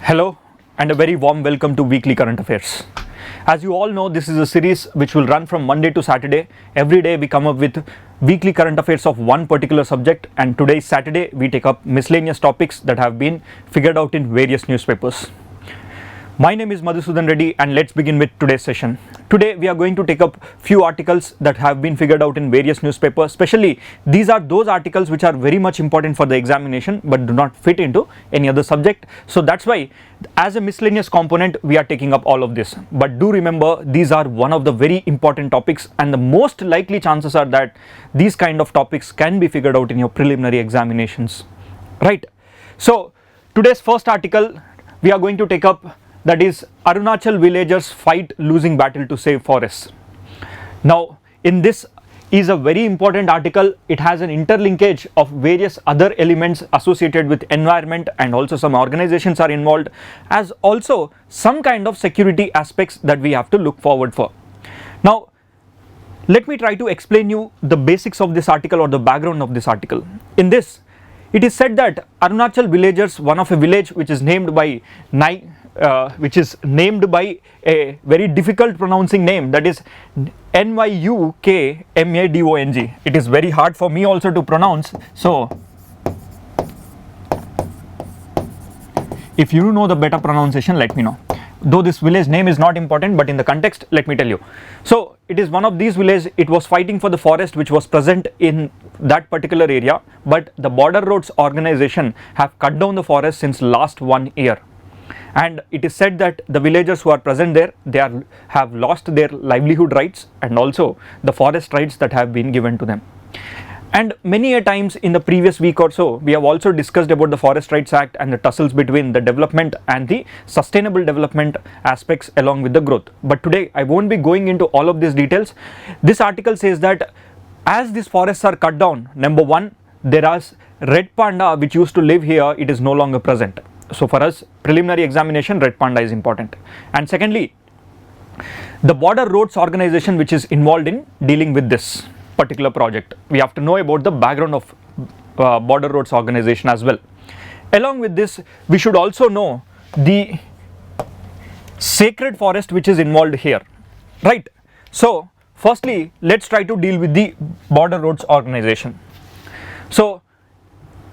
Hello and a very warm welcome to Weekly Current Affairs. As you all know, this is a series which will run from Monday to Saturday. Every day we come up with weekly current affairs of one particular subject, and today is Saturday. We take up miscellaneous topics that have been figured out in various newspapers. My name is Madhusudan Reddy and let's begin with today's session. Today we are going to take up few articles that have been figured out in various newspapers. Especially these are those articles which are very much important for the examination but do not fit into any other subject. So that's why as a miscellaneous component we are taking up all of this. But do remember, these are one of the very important topics and the most likely chances are that these kind of topics can be figured out in your preliminary examinations. Right. So today's first article we are going to take up, that is Arunachal villagers fight losing battle to save forests. Now in this is a very important article. It has an interlinkage of various other elements associated with environment, and also some organizations are involved, as also some kind of security aspects that we have to look forward for. Now let me try to explain you the basics of this article or the background of this article. In this it is said that Arunachal villagers, one of a village which is named by a very difficult pronouncing name, that is Nyukmadong. It is very hard for me also to pronounce, so if you know the better pronunciation, let me know. Though this village name is not important, but in the context let me tell you. So it is one of these villages. It was fighting for the forest which was present in that particular area, but the Border Roads organization have cut down the forest since last 1 year. And it is said that the villagers who are present there, have lost their livelihood rights and also the forest rights that have been given to them. And many a times in the previous week or so, we have also discussed about the Forest Rights Act and the tussles between the development and the sustainable development aspects along with the growth. But today I won't be going into all of these details. This article says that as these forests are cut down, number one, there is red panda which used to live here, it is no longer present. So for us, preliminary examination, red panda is important. And secondly, the Border Roads organization which is involved in dealing with this particular project, we have to know about the background of Border Roads organization as well. Along with this, we should also know the sacred forest which is involved here, right? So firstly, let's try to deal with the Border Roads organization. So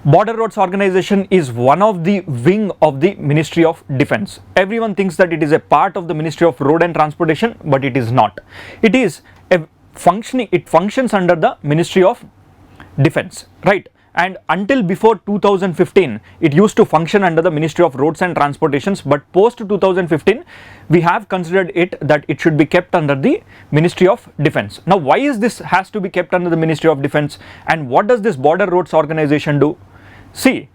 Border Roads organization is one of the wing of the Ministry of Defence. Everyone thinks that it is a part of the Ministry of Road and Transportation, but it is not. It is a it functions under the Ministry of Defence, right? And until before 2015 it used to function under the Ministry of Roads and Transportations, but post 2015 we have considered it that it should be kept under the Ministry of Defence. Now why is this has to be kept under the Ministry of Defence, and what does this Border Roads organization do? See,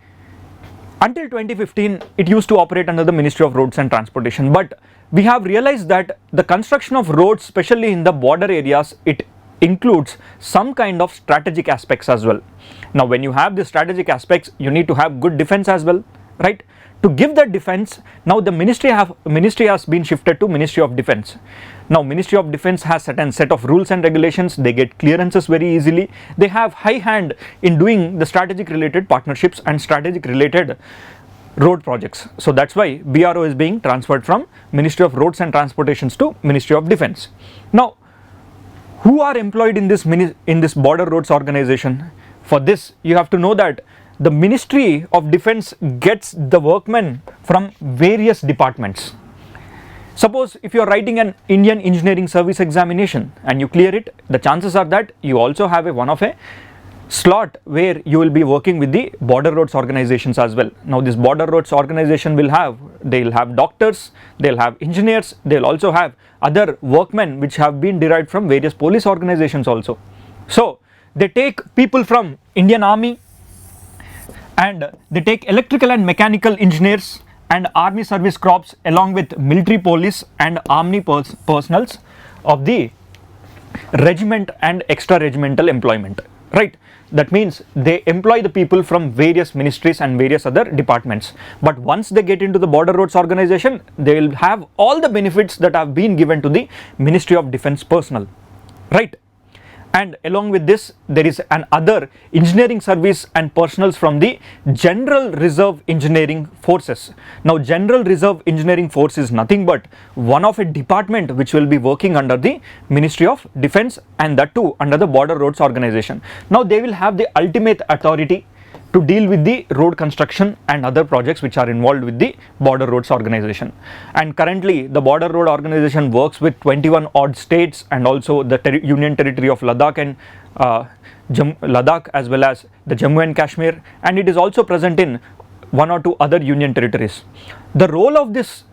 until 2015 it used to operate under the Ministry of Roads and Transportation, but we have realized that the construction of roads, especially in the border areas, it includes some kind of strategic aspects as well. Now when you have the strategic aspects, you need to have good defense as well, right? To give that defense, now the ministry has been shifted to Ministry of Defence. Now Ministry of Defence has certain set of rules and regulations. They get clearances very easily. They have high hand in doing the strategic related partnerships and strategic related road projects. So that's why BRO is being transferred from Ministry of Roads and Transportations to Ministry of Defence. Now who are employed in this Border Roads organization? For this you have to know that the Ministry of Defence gets the workmen from various departments. Suppose if you are writing an Indian Engineering Service examination and you clear it, the chances are that you also have one of a slot where you will be working with the Border Roads organizations as well. Now this Border Roads organization they'll have doctors, they'll have engineers, they'll also have other workmen which have been derived from various police organizations also. So they take people from Indian Army, and they take electrical and mechanical engineers and army service corps along with military, police and army personals of the regiment and extra regimental employment, right? That means they employ the people from various ministries and various other departments. But once they get into the Border Roads organization, they will have all the benefits that have been given to the Ministry of Defence personnel, right? And along with this, there is an other engineering service and personals from the General Reserve Engineering Forces. Now, General Reserve Engineering Force is nothing but one of a department which will be working under the Ministry of Defense, and that too under the Border Roads Organization. Now, they will have the ultimate authority to deal with the road construction and other projects which are involved with the Border Roads Organization. And currently the Border Road Organization works with 21 odd states and also the Union Territory of Ladakh and Ladakh, as well as the Jammu and Kashmir, and it is also present in one or two other union territories. The role of this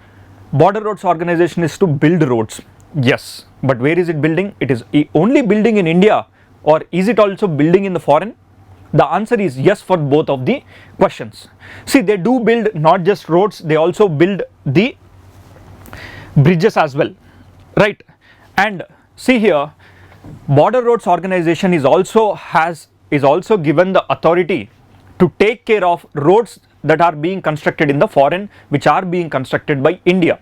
Border Roads Organization is to build roads. Yes, but where is it building? It is only building in India, or is it also building in the foreign? The answer is yes for both of the questions. See, they do build not just roads, they also build the bridges as well, right? And see here, Border Roads Organization is also given the authority to take care of roads that are being constructed in the foreign, which are being constructed by India.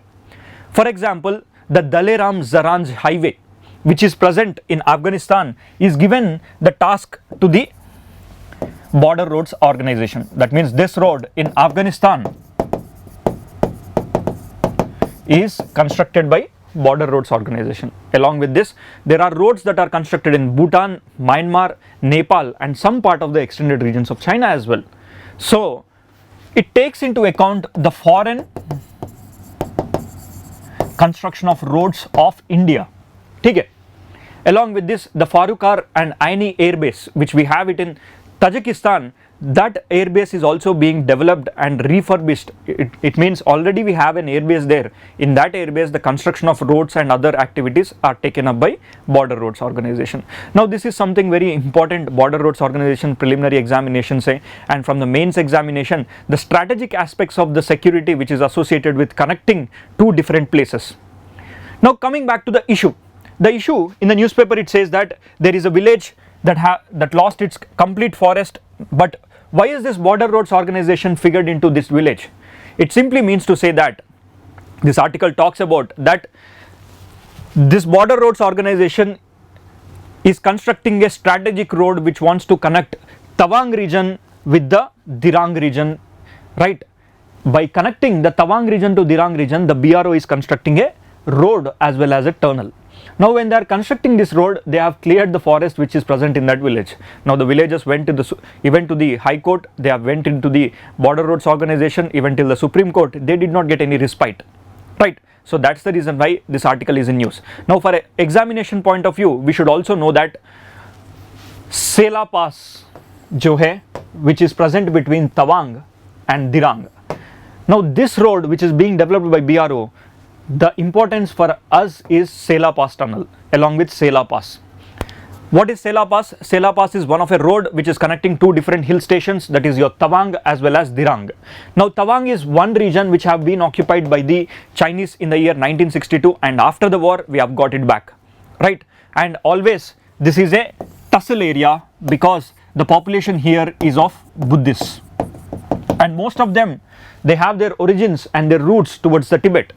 For example, the Daleram-Zaranj highway, which is present in Afghanistan, is given the task to the Border Roads Organization. That means this road in Afghanistan is constructed by Border Roads Organization. Along with this, there are roads that are constructed in Bhutan, Myanmar, Nepal, and some part of the extended regions of China as well. So it takes into account the foreign construction of roads of India. Okay. Along with this, the Farukar and Aini Air Base, which we have it in Tajikistan, that airbase is also being developed and refurbished. It means already we have an airbase there. In that airbase, the construction of roads and other activities are taken up by Border Roads Organization. Now, this is something very important. Border Roads Organization preliminary examination say, and from the mains examination, the strategic aspects of the security which is associated with connecting two different places. Now, coming back to the issue. The issue in the newspaper, it says that there is a village that lost its complete forest, but why is this Border Roads Organization figured into this village? It simply means to say that this article talks about that this Border Roads Organization is constructing a strategic road which wants to connect Tawang region with the Dirang region, right? By connecting the Tawang region to Dirang region, the BRO is constructing a road as well as a tunnel. Now, when they are constructing this road, they have cleared the forest which is present in that village. Now, the villagers went to the High Court, they have went into the Border Roads Organization, even till the Supreme Court. They did not get any respite, right? So that's the reason why this article is in news. Now, for an examination point of view, we should also know that Sela Pass jo hai, which is present between Tawang and Dirang. Now, this road which is being developed by BRO, the importance for us is Sela Pass tunnel along with Sela Pass. What is Sela Pass? Sela Pass is one of a road which is connecting two different hill stations, that is your Tawang as well as Dirang. Now, Tawang is one region which have been occupied by the Chinese in the year 1962, and after the war we have got it back, right? And always this is a tussle area because the population here is of Buddhists, and most of them, they have their origins and their roots towards the Tibet,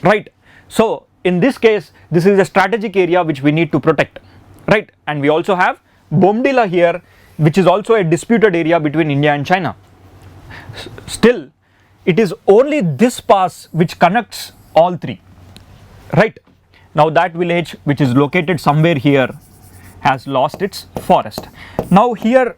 right? So in this case, this is a strategic area which we need to protect, right? And we also have Bomdila here, which is also a disputed area between India and China. Still, it is only this pass which connects all three, right? Now, that village which is located somewhere here has lost its forest. Now, here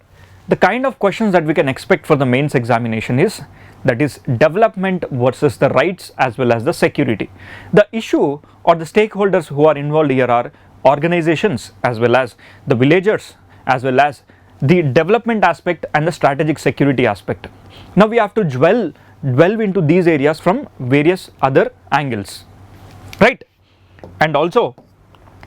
the kind of questions that we can expect for the mains examination is, that is development versus the rights as well as the security. The issue or the stakeholders who are involved here are organizations as well as the villagers as well as the development aspect and the strategic security aspect. Now, we have to delve into these areas from various other angles, right? And also,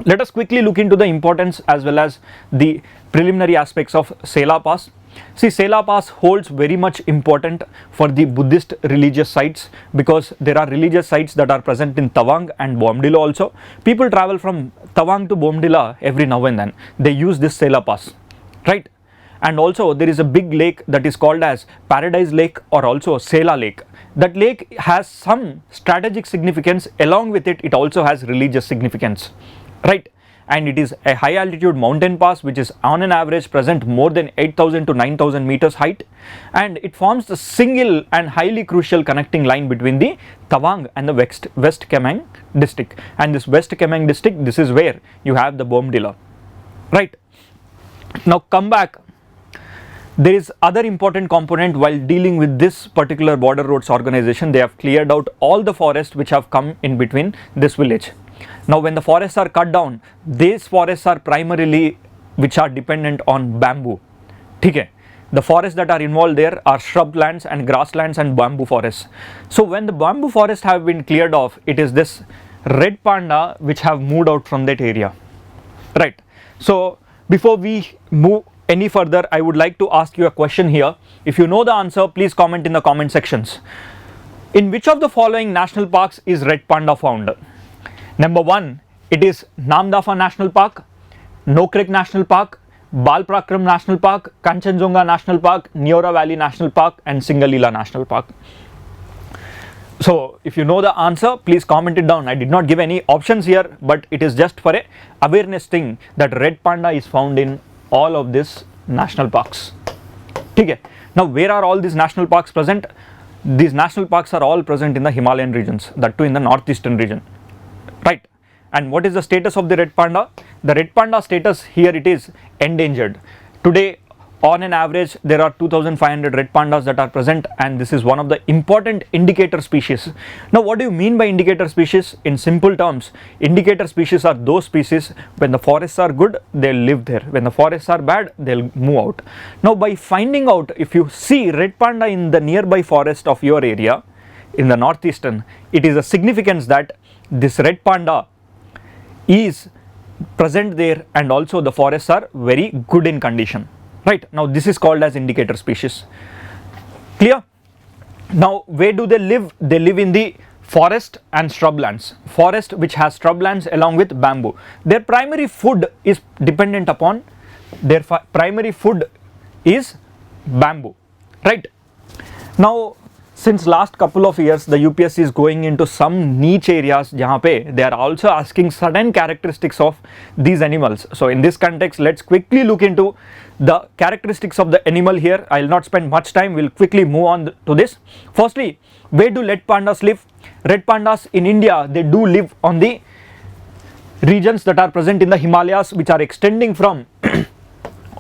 let us quickly look into the importance as well as the preliminary aspects of Sela Pass. See, Sela Pass holds very much important for the Buddhist religious sites, because there are religious sites that are present in Tawang and Bomdila also. People travel from Tawang to Bomdila every now and then. They use this Sela Pass, right? And also there is a big lake that is called as Paradise Lake or also Sela Lake. That lake has some strategic significance. Along with it, it also has religious significance, right? and it is a high altitude mountain pass which is on an average present more than 8,000 to 9,000 meters height, and it forms the single and highly crucial connecting line between the Tawang and the West Kemang district. And this West Kemang district, this is where you have the Bomdila, right? Now come back. There is other important component while dealing with this particular border roads organization. They have cleared out all the forests which have come in between this village. Now when the forests are cut down, these forests are primarily which are dependent on bamboo. Okay. The forests that are involved there are shrublands and grasslands and bamboo forests. So when the bamboo forests have been cleared off, it is this red panda which have moved out from that area, right? So before we move any further, I would like to ask you a question here. If you know the answer, please comment in the comment sections. In which of the following national parks is red panda found? Number 1, it is Namdafa National Park, Nokrek National Park, Balprakram National Park, Kanchenjunga National Park, Neora Valley National Park, and Singalila National Park. So if you know the answer, please comment it down. I did not give any options here, but it is just for a awareness thing that red panda is found in all of these national parks. Okay. Now where are all these national parks present? These national parks are all present in the Himalayan regions, that too in the northeastern region, right? And what is the status of the red panda? The red panda status here, it is endangered. Today on an average there are 2,500 red pandas that are present, and this is one of the important indicator species. Now what do you mean by indicator species? In simple terms, indicator species are those species when the forests are good, they'll live there. When the forests are bad, they'll move out. Now by finding out, if you see red panda in the nearby forest of your area in the northeastern, it is a significance that this red panda is present there, and also the forests are very good in condition. Right, now this is called as indicator species. Clear? Now where do they live? They live in the forest and shrublands. Forest which has shrublands along with bamboo. Their primary food is dependent upon, their primary food is bamboo, right? Now since last couple of years the UPSC is going into some niche areas jahan pe they are also asking certain characteristics of these animals. So in this context, let's quickly look into the characteristics of the animal here. I will not spend much time, we will quickly move on to this. Firstly, where do red pandas live? Red pandas in India, they do live on the regions that are present in the Himalayas, which are extending from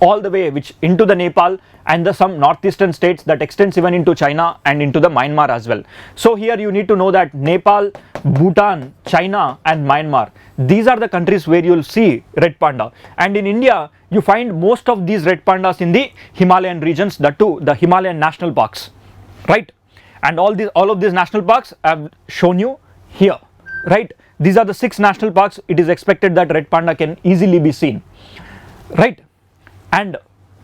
all the way which into the Nepal and the some northeastern states that extends even into China and into the Myanmar as well. So here you need to know that Nepal, Bhutan, China and Myanmar, these are the countries where you will see red panda. And in India, you find most of these red pandas in the Himalayan regions, that too the Himalayan national parks, right? And all of these national parks I have shown you here, right? These are the 6 national parks. It is expected that red panda can easily be seen, right? And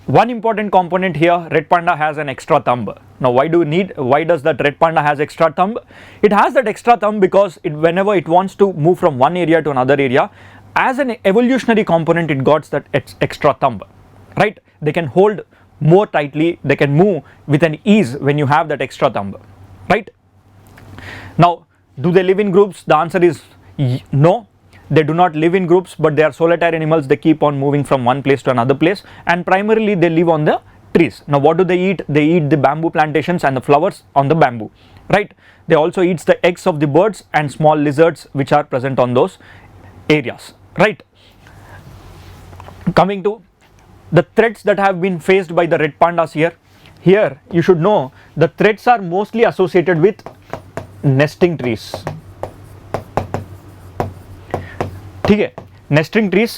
one important component here, red panda has an extra thumb. Now why does that red panda has extra thumb? It has that extra thumb because whenever it wants to move from one area to another area, as an evolutionary component, it got that extra thumb, right? They can hold more tightly, they can move with an ease when you have that extra thumb, right? Now, do they live in groups? The answer is no. They do not live in groups, but they are solitary animals. They keep on moving from one place to another place, and primarily they live on the trees. Now what do they eat? They eat the bamboo plantations and the flowers on the bamboo, right? They also eat the eggs of the birds and small lizards which are present on those areas, right? Coming to the threats that have been faced by the red pandas here you should know the threats are mostly associated with nesting trees. ठीक है, nesting trees,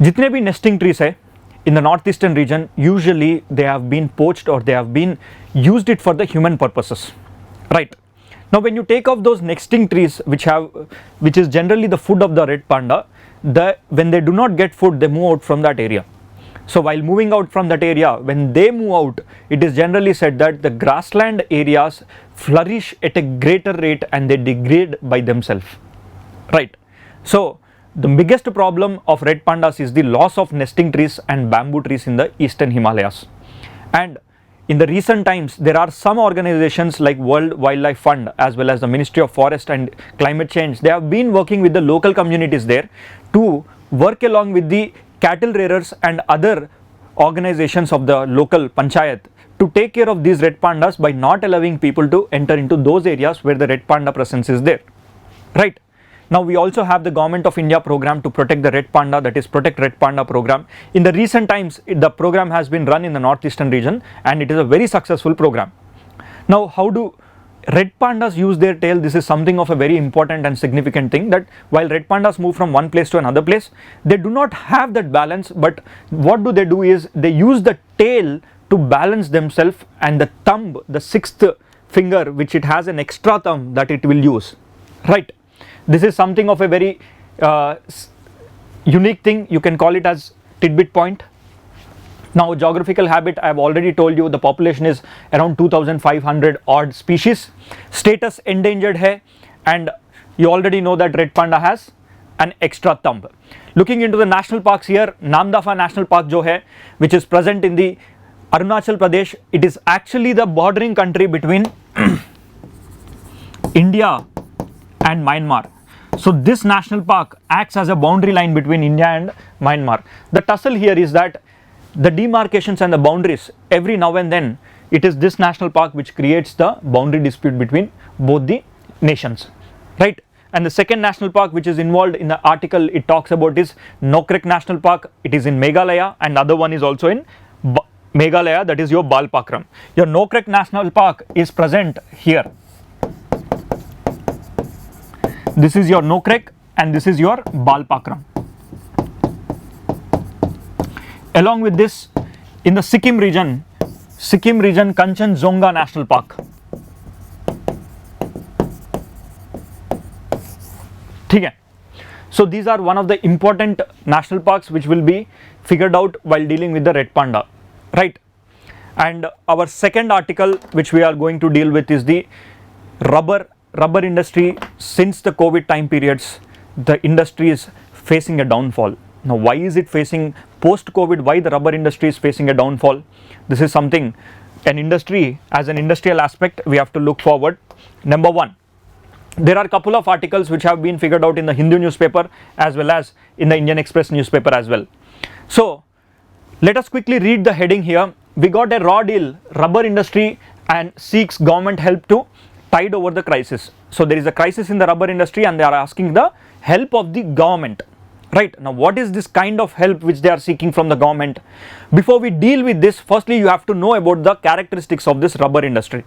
जितने भी nesting trees है in the northeastern region, usually they have been poached or they have been used it for the human purposes, right? Now when you take off those nesting trees which is generally the food of the red panda, when they do not get food, they move out from that area. So while moving out from that area, when they move out, it is generally said that the grassland areas flourish at a greater rate and they degrade by themselves, right? So the biggest problem of red pandas is the loss of nesting trees and bamboo trees in the eastern Himalayas. And in the recent times, there are some organizations like World Wildlife Fund as well as the Ministry of Forest and Climate Change. They have been working with the local communities there to work along with the cattle rearers and other organizations of the local panchayat to take care of these red pandas by not allowing people to enter into those areas where the red panda presence is there, right? Now we also have the Government of India program to protect the red panda, that is Protect Red Panda program. In the recent times, the program has been run in the northeastern region and it is a very successful program. Now how do red pandas use their tail? This is something of a very important and significant thing, that while red pandas move from one place to another place, they do not have that balance, but what do they do is they use the tail to balance themselves, and the thumb, the sixth finger, which it has an extra thumb that it will use, right? This is something of a very unique thing. You can call it as tidbit point. Now geographical habit, I have already told you the population is around 2500 odd species. Status endangered hai, and you already know that red panda has an extra thumb. Looking into the national parks here, Namdapha National Park jo hai, which is present in the Arunachal Pradesh, it is actually the bordering country between India and Myanmar. So this national park acts as a boundary line between India and Myanmar. The tussle here is that the demarcations and the boundaries, every now and then, it is this national park which creates the boundary dispute between both the nations, right? And the second national park which is involved in the article it talks about is Nokrek National Park. It is in Meghalaya, and other one is also in Meghalaya, that is your Balpakram. Your Nokrek National Park is present here. This is your Nokrek and this is your Balpakram. Along with this, in the Sikkim region, Kanchenjunga National Park. Okay. So these are one of the important national parks which will be figured out while dealing with the red panda, right? And our second article which we are going to deal with is the rubber industry. Since the COVID time periods, the industry is facing a downfall. Now why is it facing post-COVID? Why the rubber industry is facing a downfall? This is something, an industry, as an industrial aspect, we have to look forward. Number one, there are a couple of articles which have been figured out in the Hindu newspaper as well as in the Indian Express newspaper as well. So let us quickly read the heading here. We got a raw deal, rubber industry and seeks government help to tide over the crisis. So there is a crisis in the rubber industry and they are asking the help of the government, right? Now what is this kind of help which they are seeking from the government? Before we deal with this, firstly you have to know about the characteristics of this rubber industry,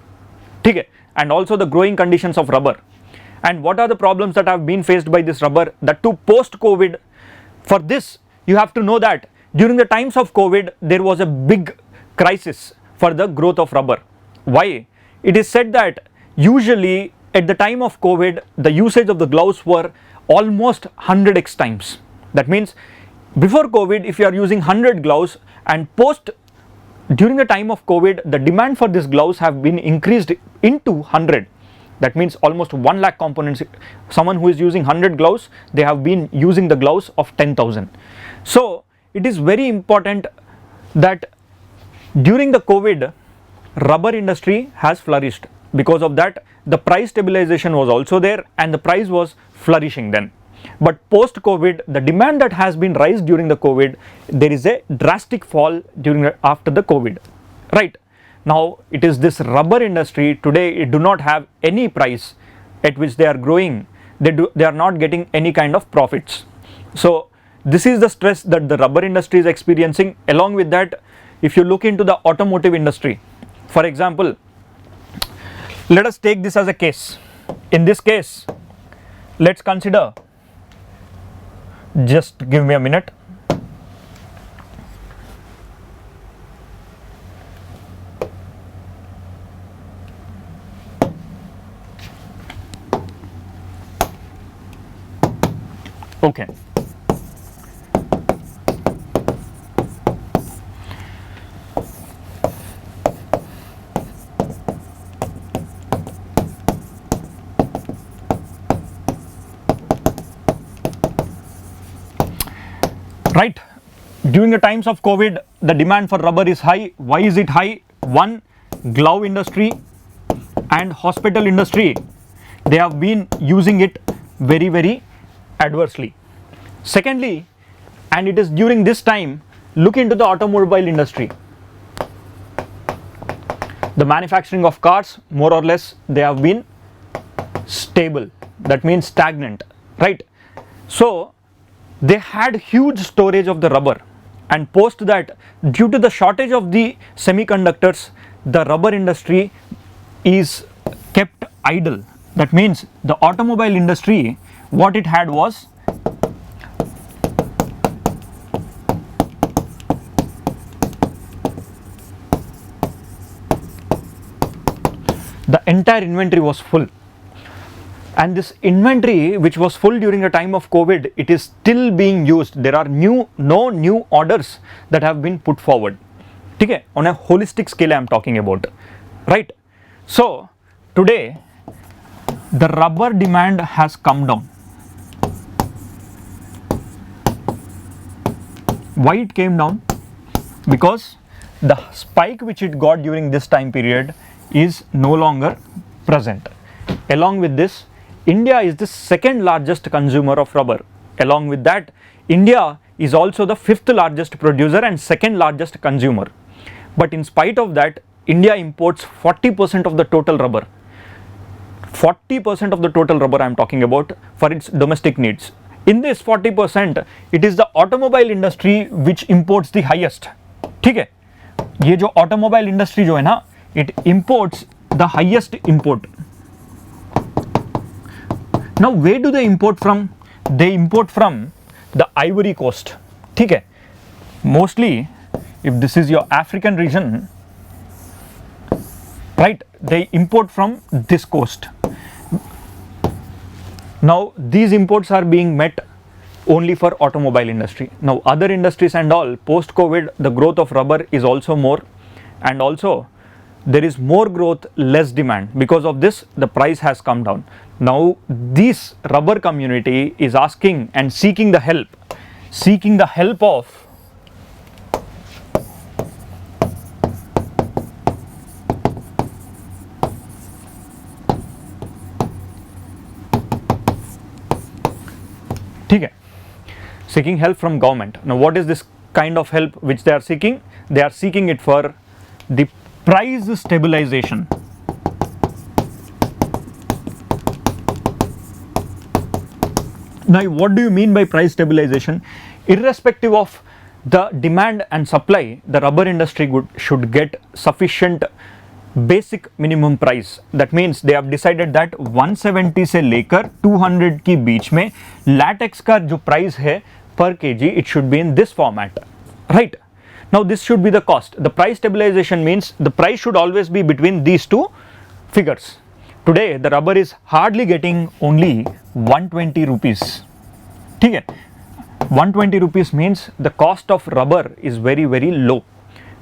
okay? And also the growing conditions of rubber, and what are the problems that have been faced by this rubber, that too post-COVID. For this you have to know that during the times of COVID there was a big crisis for the growth of rubber. Why? It is said that usually at the time of COVID the usage of the gloves were almost 100x times. That means before COVID, if you are using 100 gloves, and during the time of COVID the demand for these gloves have been increased into 100. That means almost 1 lakh components. Someone who is using 100 gloves, they have been using the gloves of 10,000. So it is very important that during the COVID, rubber industry has flourished. Because of that, the price stabilization was also there and the price was flourishing then. But post COVID, the demand that has been raised during the COVID, there is a drastic fall after the COVID, right? Now it is this rubber industry today, it do not have any price at which they are growing. They are not getting any kind of profits. So this is the stress that the rubber industry is experiencing. Along with that, if you look into the automotive industry, for example, let us take this as a case. In this case, let's consider, just give me a minute. Okay. Right, during the times of COVID, the demand for rubber is high. Why is it high? One, glove industry and hospital industry, they have been using it very, very adversely. Secondly, and it is during this time, look into the automobile industry. The manufacturing of cars, more or less, they have been stable, that means stagnant, right? So they had huge storage of the rubber, and post that, due to the shortage of the semiconductors, the rubber industry is kept idle. That means the automobile industry, what it had was the entire inventory was full, and this inventory which was full during the time of COVID, it is still being used. There are no new orders that have been put forward. Okay, on a holistic scale I am talking about, right? So today the rubber demand has come down. Why it came down? Because the spike which it got during this time period is no longer present. Along with this, India is the second largest consumer of rubber. Along with that, India is also the fifth largest producer and second largest consumer. But in spite of that, India imports 40% of the total rubber. 40% of the total rubber I am talking about for its domestic needs. In this 40%, it is the automobile industry which imports the highest. ठीक है? ये जो automobile industry जो है ना, it imports the highest import. Now where do they import from? They import from the Ivory Coast. ठीक है? Mostly, if this is your African region, right, they import from this coast. Now these imports are being met only for automobile industry. Now other industries and all, post COVID, the growth of rubber is also more, and also there is more growth, less demand. Because of this, the price has come down. Now this rubber community is asking and seeking the help of seeking help from government. Now what is this kind of help which they are seeking? They are seeking it for the price stabilization. Now what do you mean by price stabilization? Irrespective of the demand and supply, the rubber industry should get sufficient basic minimum price. That means they have decided that 170 से लेकर 200 की बीच में latex का जो price है per kg, it should be in this format, right? Now this should be the cost. The price stabilization means the price should always be between these two figures. Today the rubber is hardly getting only 120 rupees. ठीक है? 120 rupees means the cost of rubber is very low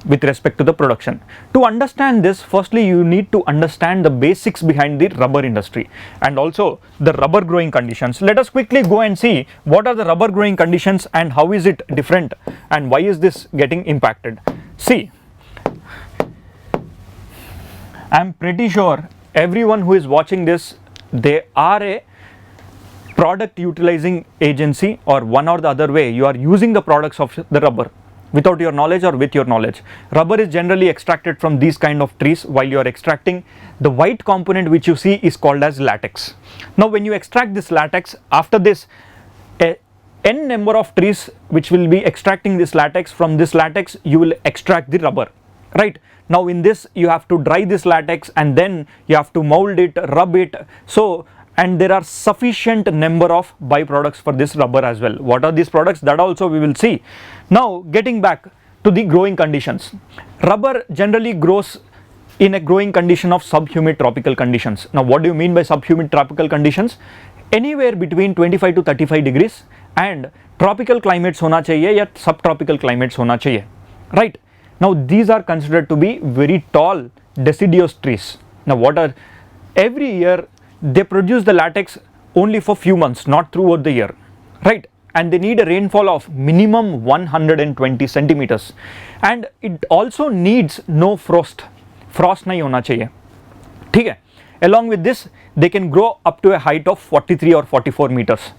with respect to the production. To understand this, firstly you need to understand the basics behind the rubber industry and also the rubber growing conditions. Let us quickly go and see what are the rubber growing conditions and how is it different and why is this getting impacted. See, I am pretty sure everyone who is watching this, they are a product utilizing agency, or one or the other way you are using the products of the rubber. Without your knowledge or with your knowledge, rubber is generally extracted from these kind of trees. While you are extracting, the white component which you see is called as latex. Now when you extract this latex, after this n number of trees which will be extracting this latex, from this latex you will extract the rubber, right? Now in this you have to dry this latex and then you have to mold it, rub it, so, and there are sufficient number of byproducts for this rubber as well. What are these products? That also we will see. Now getting back to the growing conditions, rubber generally grows in a growing condition of subhumid tropical conditions. Now what do you mean by subhumid tropical conditions? Anywhere between 25 to 35 degrees and tropical climates होना चाहिए या subtropical climates होना चाहिए, right? Now these are considered to be very tall deciduous trees. Now what are, every year they produce the latex only for few months, not throughout the year, right? And they need a rainfall of minimum 120 centimeters, and it also needs no frost नहीं होना चाहिए, ठीक है? Along with this, they can grow up to a height of 43 or 44 meters.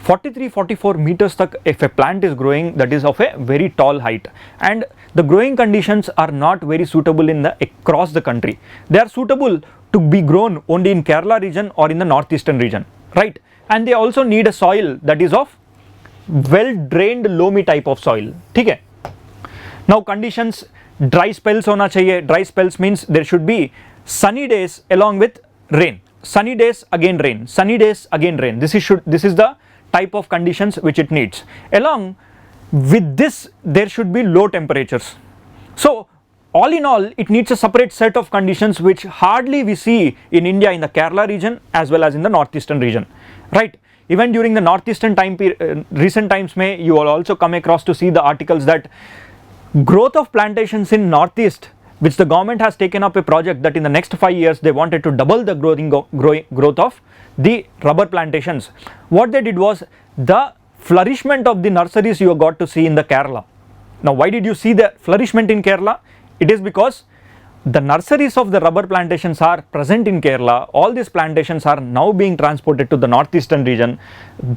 43-44 meters tak if a plant is growing, that is of a very tall height, and the growing conditions are not very suitable in the across the country. They are suitable to be grown only in Kerala region or in the northeastern region, right? And they also need a soil that is of well drained loamy type of soil. ठीक है? Now conditions, dry spells होना चाहिए. Dry spells means there should be sunny days along with rain. Sunny days again rain. Sunny days again rain. This is the type of conditions which it needs. Along with this, there should be low temperatures. So all in all, it needs a separate set of conditions which hardly we see in India in the Kerala region as well as in the northeastern region, right? Even during the northeastern time recent times you will also come across to see the articles that growth of plantations in northeast, which the government has taken up a project that in the next 5 years they wanted to double the growth of the rubber plantations. What they did was the flourishment of the nurseries you got to see in the Kerala. Now why did you see the flourishment in Kerala? It is because the nurseries of the rubber plantations are present in Kerala. All these plantations are now being transported to the northeastern region.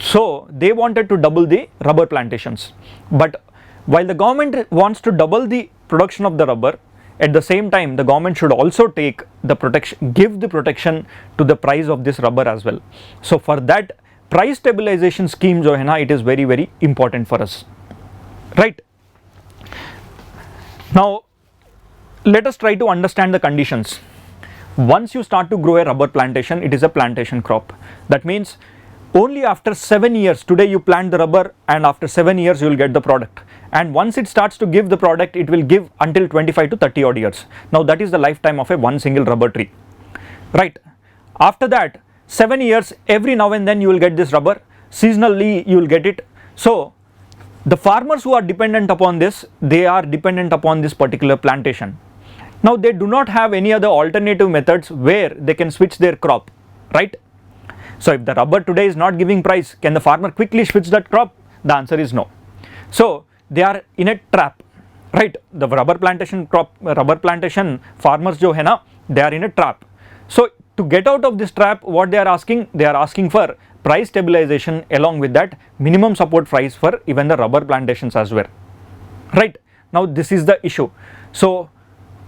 So they wanted to double the rubber plantations. But while the government wants to double the production of the rubber, at the same time the government should also take the protection, give the protection to the price of this rubber as well. So for that, price stabilization scheme jo hai na, it is very, very important for us, right? Now let us try to understand the conditions. Once you start to grow a rubber plantation, it is a plantation crop. That means only after 7 years, today you plant the rubber and after 7 years you will get the product. And once it starts to give the product, it will give until 25 to 30 odd years. Now that is the lifetime of a one single rubber tree, right? After that, 7 years, every now and then you will get this rubber. Seasonally you will get it. So the farmers who are dependent upon this, they are dependent upon this particular plantation. Now they do not have any other alternative methods where they can switch their crop, right? So if the rubber today is not giving price, can the farmer quickly switch that crop? The answer is no. So they are in a trap, right? The rubber plantation farmers jo hai na, they are in a trap. So to get out of this trap, what they are asking for price stabilization, along with that minimum support price for even the rubber plantations as well, right? Now this is the issue. So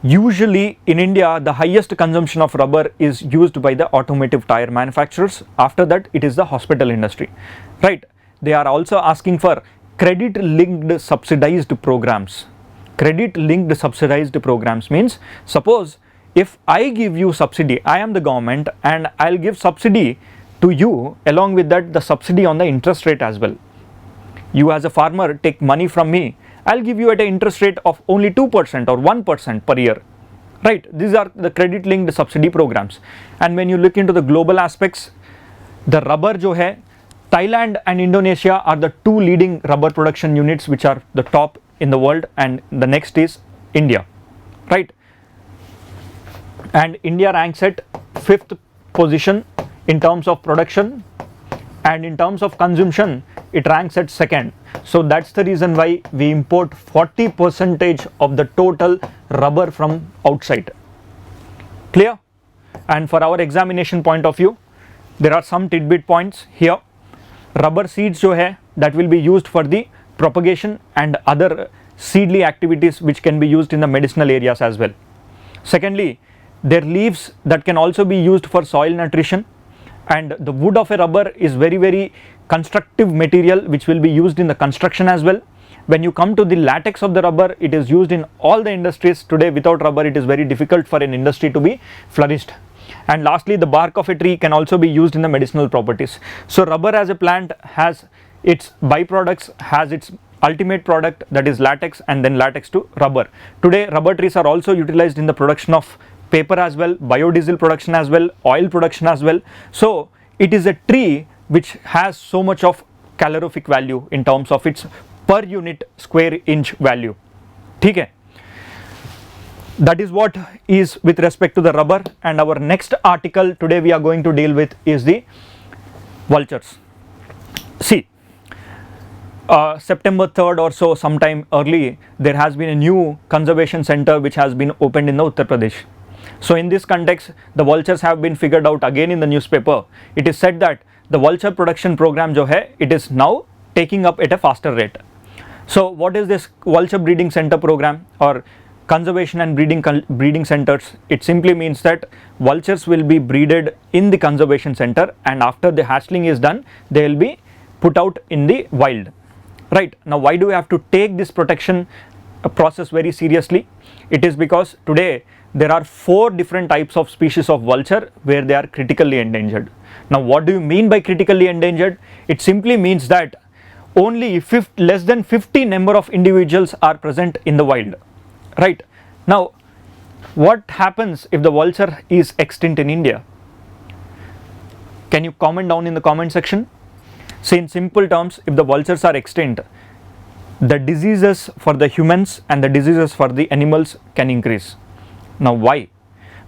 usually in India, the highest consumption of rubber is used by the automotive tire manufacturers. After that, it is the hospital industry, right? They are also asking for credit linked subsidized programs. Credit linked subsidized programs means, suppose if I give you subsidy, I am the government and I'll give subsidy to you, along with that the subsidy on the interest rate as well. You as a farmer take money from me, I'll give you at an interest rate of only 2% or 1% per year, right? These are the credit linked subsidy programs. And when you look into the global aspects, the rubber jo hai, Thailand and Indonesia are the two leading rubber production units which are the top in the world, and the next is India, right? And India ranks at 5th position in terms of production, and in terms of consumption it ranks at 2nd. So that's the reason why we import 40% of the total rubber from outside. Clear? And for our examination point of view, there are some tidbit points here. Rubber seeds jo hai, that will be used for the propagation and other seedly activities which can be used in the medicinal areas as well. Secondly, their leaves that can also be used for soil nutrition, and the wood of a rubber is very, very constructive material which will be used in the construction as well. When you come to the latex of the rubber, it is used in all the industries. Today without rubber it is very difficult for an industry to be flourished. And lastly, the bark of a tree can also be used in the medicinal properties. So rubber as a plant has its byproducts, has its ultimate product, that is latex, and then latex to rubber. Today rubber trees are also utilized in the production of paper as well, biodiesel production as well, oil production as well. So it is a tree which has so much of calorific value in terms of its per unit square inch value. ठीक है? That is what is with respect to the rubber. And our next article today we are going to deal with is the vultures. See, September 3rd or so, sometime early, there has been a new conservation center which has been opened in the Uttar Pradesh. So in this context, the vultures have been figured out again in the newspaper. It is said that the vulture production program जो है, it is now taking up at a faster rate. So what is this vulture breeding center program or conservation and breeding centers? It simply means that vultures will be breeded in the conservation center, and after the hatchling is done, they will be put out in the wild. Right, now why do we have to take this protection process very seriously? It is because today there are 4 different types of species of vulture where they are critically endangered. Now what do you mean by critically endangered? It simply means that only less than 50 number of individuals are present in the wild. Right, now what happens if the vulture is extinct in India? Can you comment down in the comment section? See, in simple terms, if the vultures are extinct, the diseases for the humans and the diseases for the animals can increase. Now why?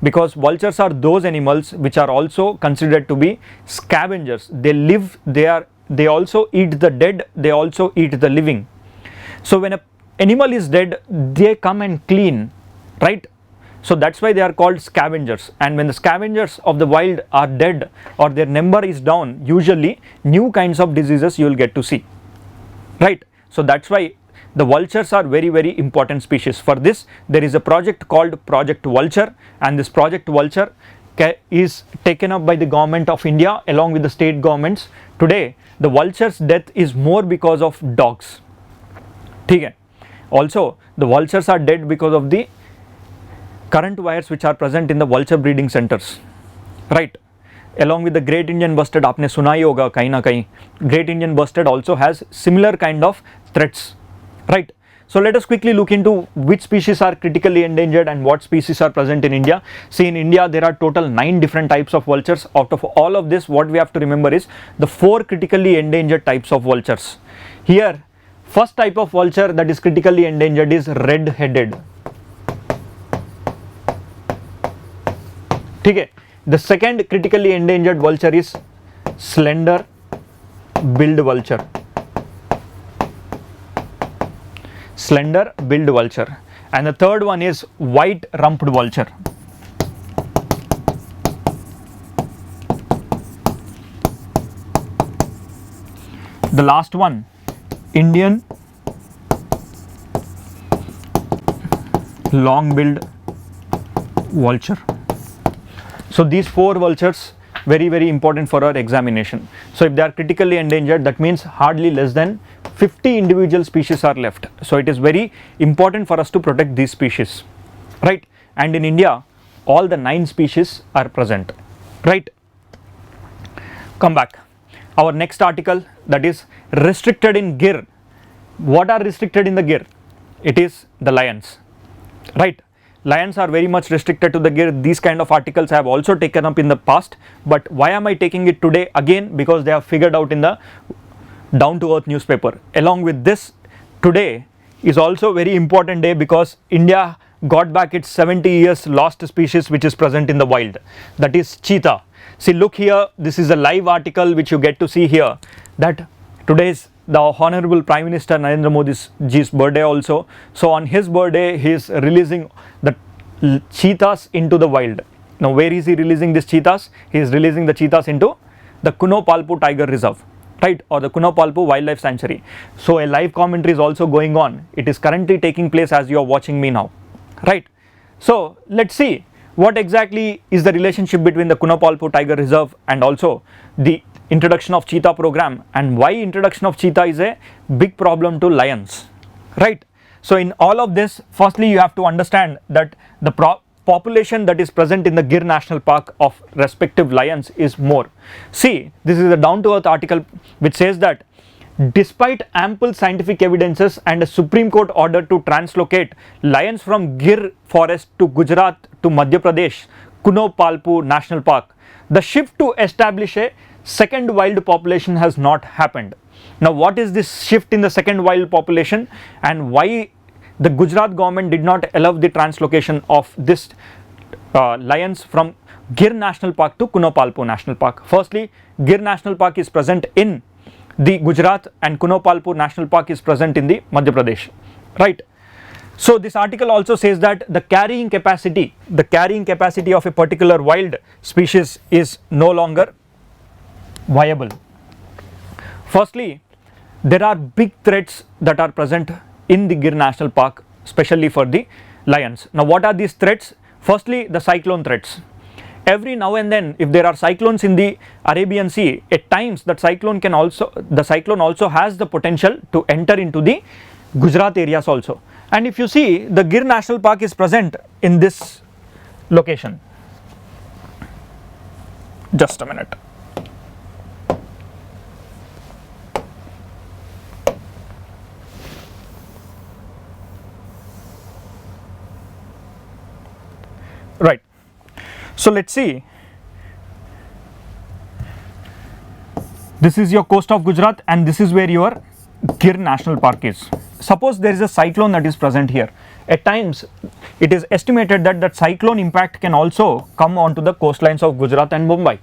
Because vultures are those animals which are also considered to be scavengers. They live, they also eat the dead, they also eat the living. So when an animal is dead, they come and clean, right? So that's why they are called scavengers, and when the scavengers of the wild are dead or their number is down, usually new kinds of diseases you will get to see, right? So that's why the vultures are very, very important species. For this there is a project called Project Vulture, and this Project Vulture is taken up by the government of India along with the state governments. Today the vultures death is more because of dogs. Okay. Also the vultures are dead because of the current wires which are present in the vulture breeding centers, right? Along with the Great Indian Bustard, आपने सुना ही होगा कहीं ना कहीं. Great Indian Bustard also has similar kind of threats, right? So let us quickly look into which species are critically endangered and what species are present in India. See, in India there are total 9 different types of vultures. Out of all of this, what we have to remember is the 4 critically endangered types of vultures. Here, first type of vulture that is critically endangered is red-headed. Okay. The second critically endangered vulture is slender billed vulture. Slender billed vulture. And the third one is white rumped vulture. The last one, Indian long billed vulture. So these 4 vultures very, very important for our examination. So if they are critically endangered, that means hardly less than 50 individual species are left. So it is very important for us to protect these species, right? And in India all the 9 species are present, right? Come back. Our next article, that is restricted in Gir. What are restricted in the Gir? It is the lions, right? Lions are very much restricted to the Gir. These kind of articles I have also taken up in the past, but why am I taking it today again? Because they have figured out in the Down to Earth newspaper. Along with this, today is also a very important day because India got back its 70 years lost species which is present in the wild, that is cheetah. See, look here, this is a live article which you get to see here, that today is the Honorable Prime Minister Narendra Modi's birthday also. So on his birthday he is releasing the cheetahs into the wild. Now where is he releasing these cheetahs? He is releasing the cheetahs into the Kunopalpu Tiger Reserve, right, or the Kunopalpu Wildlife Sanctuary. So a live commentary is also going on. It is currently taking place as you are watching me now, right? So let's see what exactly is the relationship between the Kunopalpu Tiger Reserve and also the introduction of cheetah program, and why introduction of cheetah is a big problem to lions, right? So in all of this, firstly you have to understand that the population that is present in the Gir National Park of respective lions is more. See, this is a down to earth article which says that despite ample scientific evidences and a Supreme Court order to translocate lions from Gir forest to Gujarat to Madhya Pradesh, Kunopalpu National Park, the shift to establish a second wild population has not happened. Now what is this shift in the second wild population and why the Gujarat government did not allow the translocation of this lions from Gir National Park to Kunopalpu National Park? Firstly, Gir National Park is present in the Gujarat and Kunopalpu National Park is present in the Madhya Pradesh, right? So this article also says that the carrying capacity of a particular wild species is no longer viable. Firstly, there are big threats that are present in the Gir National Park, especially for the lions. Now what are these threats? Firstly, the cyclone threats. Every now and then, if there are cyclones in the Arabian Sea, at times the cyclone also has the potential to enter into the Gujarat areas also. And if you see, the Gir National Park is present in this location. Just a minute. Right. So let's see. This is your coast of Gujarat and this is where your Gir National Park is. Suppose there is a cyclone that is present here. At times it is estimated that that cyclone impact can also come onto the coastlines of Gujarat and Mumbai.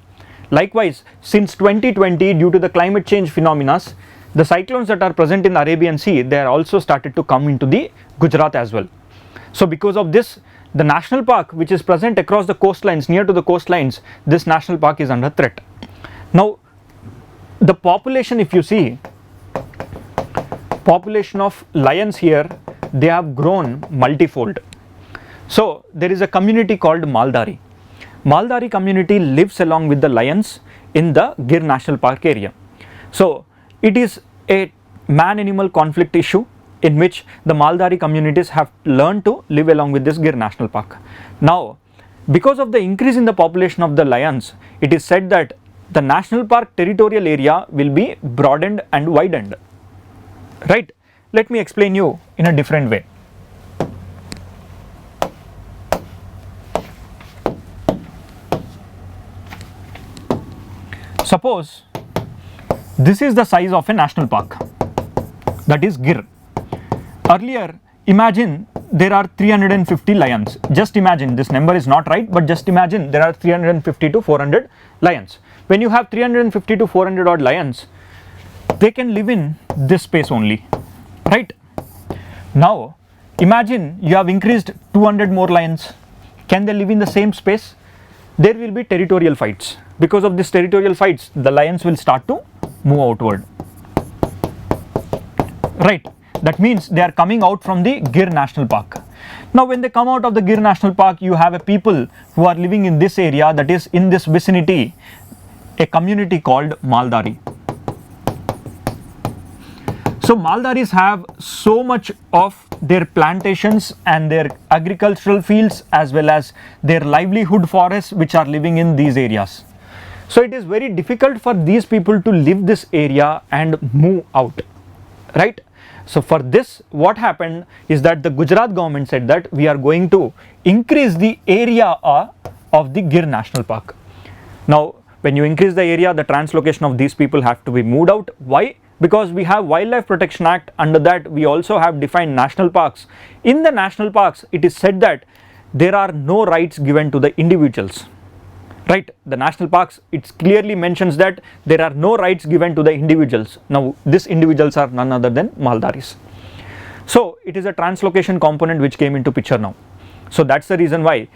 Likewise, since 2020, due to the climate change phenomena, the cyclones that are present in the Arabian Sea, they are also started to come into the Gujarat as well. So because of this, the national park which is present across the coastlines, near to the coastlines, this national park is under threat. Now the population, if you see, population of lions here, they have grown multifold. So there is a community called Maldari. Maldari community lives along with the lions in the Gir National Park area. So it is a man-animal conflict issue in which the Maldari communities have learned to live along with this Gir National Park. Now, because of the increase in the population of the lions, it is said that the national park territorial area will be broadened and widened. Right? Let me explain you in a different way. Suppose this is the size of a national park, that is Gir. Earlier, imagine there are 350 lions. Just imagine, this number is not right, but just imagine there are 350 to 400 lions. When you have 350 to 400 odd lions, they can live in this space only, right? Now, imagine you have increased 200 more lions. Can they live in the same space? There will be territorial fights. Because of this territorial fights, the lions will start to move outward, right? That means they are coming out from the Gir National Park. Now when they come out of the Gir National Park, you have a people who are living in this area, that is in this vicinity, a community called Maldari. So Maldaris have so much of their plantations and their agricultural fields as well as their livelihood forests which are living in these areas. So it is very difficult for these people to leave this area and move out, right? So for this, what happened is that the Gujarat government said that we are going to increase the area of the Gir National Park. Now when you increase the area, the translocation of these people have to be moved out. Why? Because we have Wildlife Protection Act. Under that we also have defined national parks. In the national parks, it is said that there are no rights given to the individuals, right? The national parks, it clearly mentions that there are no rights given to the individuals. Now these individuals are none other than Maldaris. So it is a translocation component which came into picture now. So that's the reason why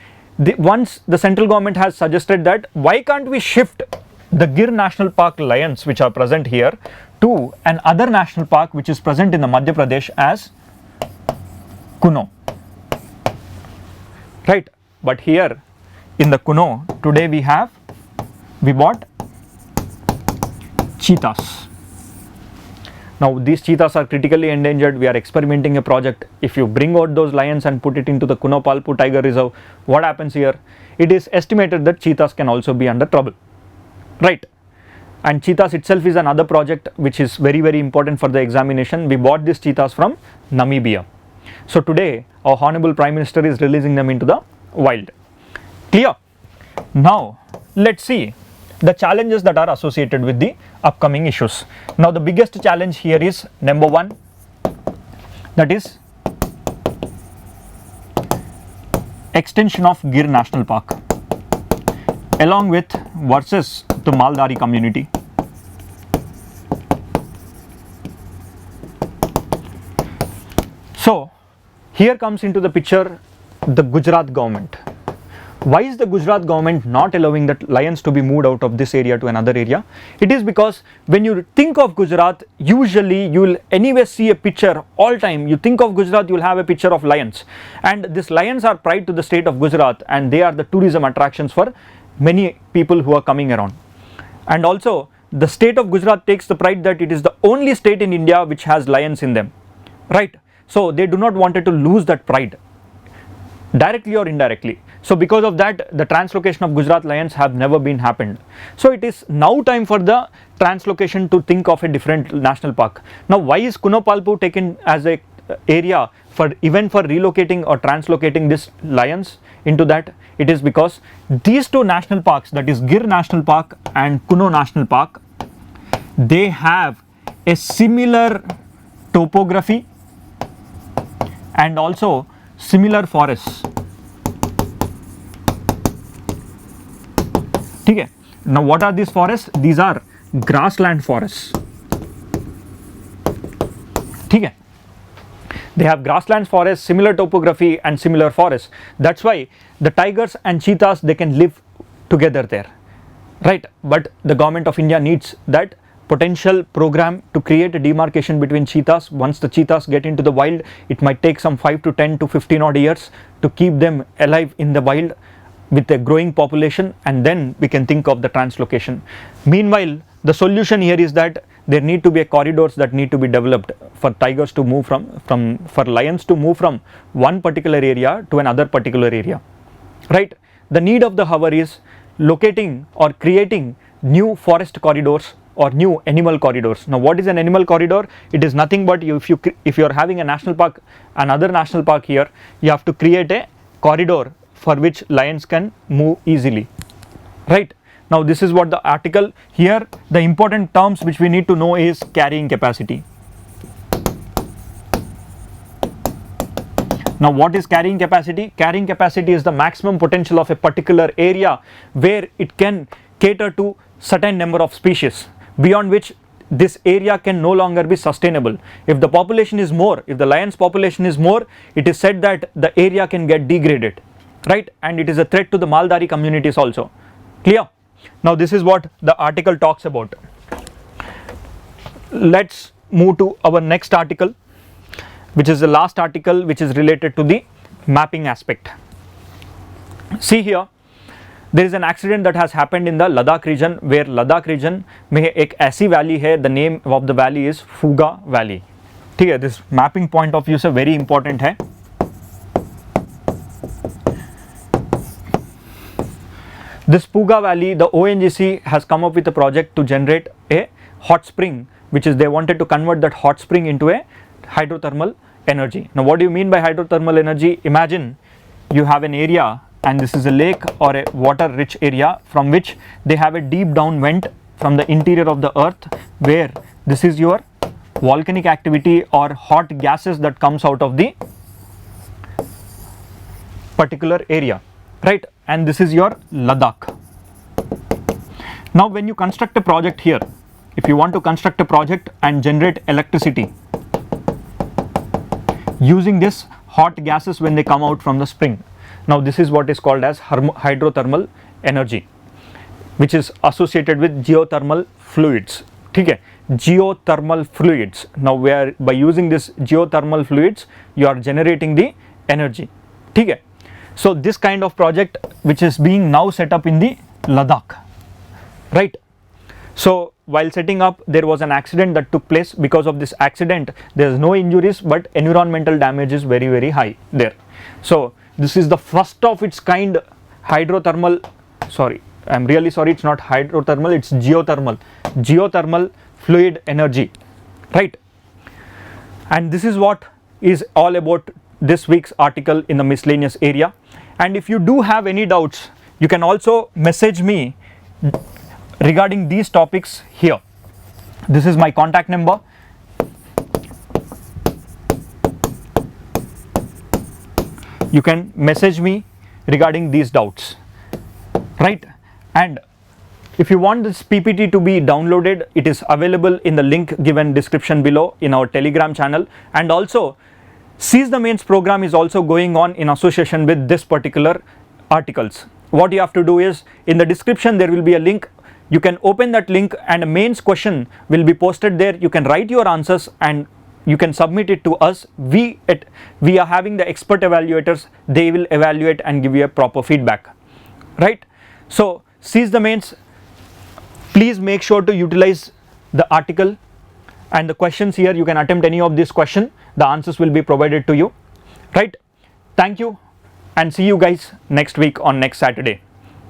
once the central government has suggested that why can't we shift the Gir National Park lions which are present here to an other national park which is present in the Madhya Pradesh as Kuno, right? But here in the Kuno, today we bought cheetahs. Now these cheetahs are critically endangered. We are experimenting a project. If you bring out those lions and put it into the Kuno Palpu Tiger Reserve, what happens here? It is estimated that cheetahs can also be under trouble, right? And cheetahs itself is another project which is very, very important for the examination. We bought these cheetahs from Namibia. So today our Honorable Prime Minister is releasing them into the wild. Clear? Now let's see the challenges that are associated with the upcoming issues. Now the biggest challenge here is number one, that is extension of Gir National Park along with versus the Maldari community. So here comes into the picture the Gujarat government. Why is the Gujarat government not allowing the lions to be moved out of this area to another area? It is because when you think of Gujarat, usually you will anyway see a picture all time. You think of Gujarat, you will have a picture of lions, and these lions are pride to the state of Gujarat, and they are the tourism attractions for many people who are coming around. And also the state of Gujarat takes the pride that it is the only state in India which has lions in them, right? So they do not wanted to lose that pride, directly or indirectly. So because of that, the translocation of Gujarat lions have never been happened. So it is now time for the translocation to think of a different national park. Now why is Kunopalpu taken as a area for even for relocating or translocating these lions into that? It is because these two national parks, that is Gir National Park and Kuno National Park, they have a similar topography and also similar forests. Okay. Now what are these forests? These are grassland forests. Okay. They have grassland forests, similar topography and similar forests. That's why the tigers and cheetahs, they can live together there, right? But the government of India needs that potential program to create a demarcation between cheetahs. Once the cheetahs get into the wild, it might take some 5 to 10 to 15 odd years to keep them alive in the wild with a growing population, and then we can think of the translocation. Meanwhile, the solution here is that there need to be corridors that need to be developed for tigers to move for lions to move from one particular area to another particular area, right? The need of the hour is locating or creating new forest corridors or new animal corridors. Now what is an animal corridor? It is nothing but if you are having a national park, another national park here, you have to create a corridor for which lions can move easily, right? Now this is what the article here, the important terms which we need to know is carrying capacity. Now what is carrying capacity? Carrying capacity is the maximum potential of a particular area where it can cater to certain number of species, beyond which this area can no longer be sustainable. If the population is more, if the lions population is more, it is said that the area can get degraded, right? And it is a threat to the Maldari communities also. Clear? Now this is what the article talks about. Let's move to our next article, which is the last article, which is related to the mapping aspect. See here, there is an accident that has happened in the Ladakh region, where Ladakh region में एक ऐसी valley है, the name of the valley is Fuga Valley. ठीक है, this mapping point of view से very important है. This Fuga Valley, the ONGC has come up with a project to generate a hot spring, which is they wanted to convert that hot spring into a hydrothermal energy. Now what do you mean by hydrothermal energy? Imagine you have an area and this is a lake or a water rich area from which they have a deep down vent from the interior of the earth, where this is your volcanic activity or hot gases that comes out of the particular area, right? And this is your Ladakh. Now when you construct a project here, if you want to construct a project and generate electricity using this hot gases when they come out from the spring, now this is what is called as hydrothermal energy, which is associated with geothermal fluids. Okay, geothermal fluids. Now by using this geothermal fluids, you are generating the energy. Okay. So this kind of project which is being now set up in the Ladakh, right? So while setting up, there was an accident that took place. Because of this accident, there is no injuries, but environmental damage is very, very high there. So this is the first of its kind hydrothermal, sorry, I'm really sorry, it's not hydrothermal, it's geothermal fluid energy, right? And this is what is all about this week's article in the miscellaneous area. And if you do have any doubts, you can also message me regarding these topics here. This is my contact number. You can message me regarding these doubts, right? And if you want this PPT to be downloaded, it is available in the link given description below in our Telegram channel. And also Seize the Mains program is also going on in association with this particular articles. What you have to do is, in the description there will be a link. You can open that link and a mains question will be posted there. You can write your answers and you can submit it to us. We are having the expert evaluators. They will evaluate and give you a proper feedback, right? So seize the mains. Please make sure to utilize the article and the questions here. You can attempt any of this question. The answers will be provided to you, right? Thank you and see you guys next week on next Saturday.